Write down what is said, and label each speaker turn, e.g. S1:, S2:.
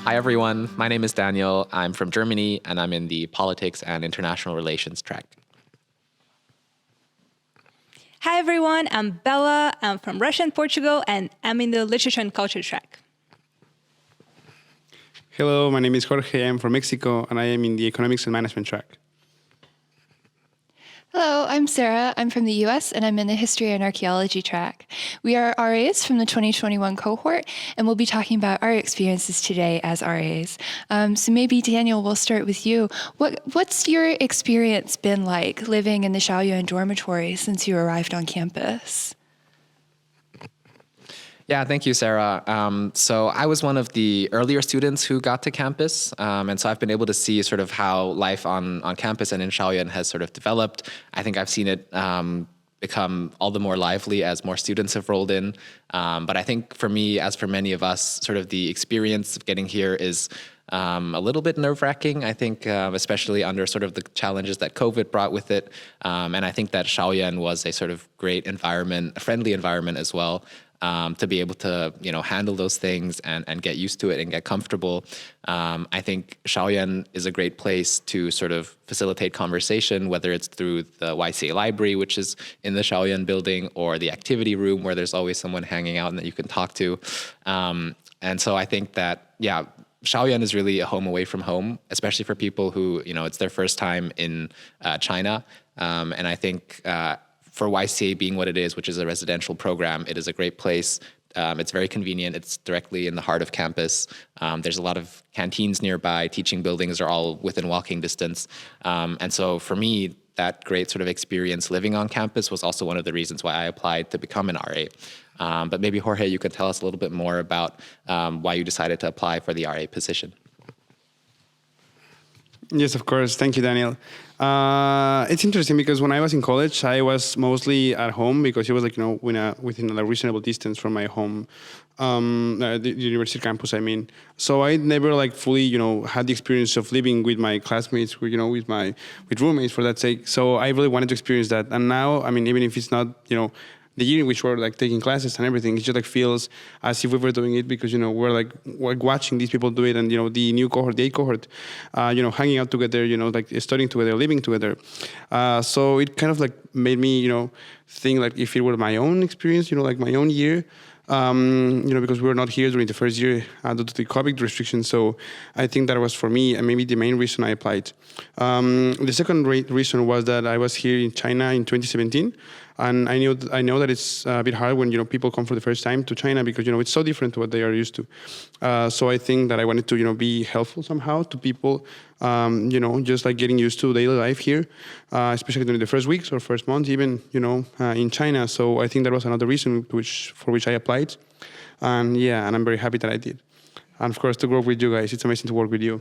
S1: Hi, everyone. My name is Daniel. I'm from Germany, and I'm in the Politics and International Relations track.
S2: Hi, everyone. I'm Bella. I'm from Russia and Portugal, and I'm in the Literature and Culture track.
S3: Hello, my name is Jorge. I'm from Mexico, and I am in the Economics and Management track.
S4: Hello, I'm Sarah. I'm from the US and I'm in the History and Archaeology track. We are RAs from the 2021 cohort and we'll be talking about our experiences today as RAs. So maybe Daniel, we'll start with you. What's your experience been like living in the Shaoyuan dormitory since you arrived on campus?
S1: Yeah, thank you, Sarah. So I was one of the earlier students who got to campus, and so I've been able to see sort of how life on campus and in Shaoyuan has sort of developed. I think I've seen it become all the more lively as more students have rolled in. But I think for me, as for many of us, sort of the experience of getting here is a little bit nerve-wracking, I think, especially under sort of the challenges that COVID brought with it. And I think that Shaoyuan was a sort of great environment, a friendly environment as well. To be able to, handle those things and get used to it and get comfortable. I think Shaoyuan is a great place to sort of facilitate conversation, whether it's through the YCA library, which is in the Shaoyuan building, or the activity room where there's always someone hanging out and that you can talk to. And so I think that, Shaoyuan is really a home away from home, especially for people who, it's their first time in China. And I think for YCA being what it is, which is a residential program, it is a great place. It's very convenient. It's directly in the heart of campus. There's a lot of canteens nearby. Teaching buildings are all within walking distance. And so for me, that great sort of experience living on campus was also one of the reasons why I applied to become an RA. But maybe, Jorge, you could tell us a little bit more about why you decided to apply for the RA position.
S3: Yes, of course. Thank you, Daniel. It's interesting because when I was in college, I was mostly at home because it was within a reasonable distance from my home, the university campus, I mean. So I never fully, had the experience of living with my classmates, with roommates for that sake. So I really wanted to experience that. And now, even if it's not, the year in which we're taking classes and everything, it just feels as if we were doing it because we're watching these people do it, and the new cohort, the A cohort, hanging out together, studying together, living together. So it kind of made me think if it were my own experience, my own year. Because we were not here during the first year due to the COVID restrictions. So I think that was for me and maybe the main reason I applied. The second reason was that I was here in China in 2017. And I know that it's a bit hard when people come for the first time to China because it's so different to what they are used to. So I think that I wanted to be helpful somehow to people, just getting used to daily life here, especially during the first weeks or first months, even in China. So I think that was another reason for which I applied, and I'm very happy that I did. And of course, to work with you guys, it's amazing to work with you.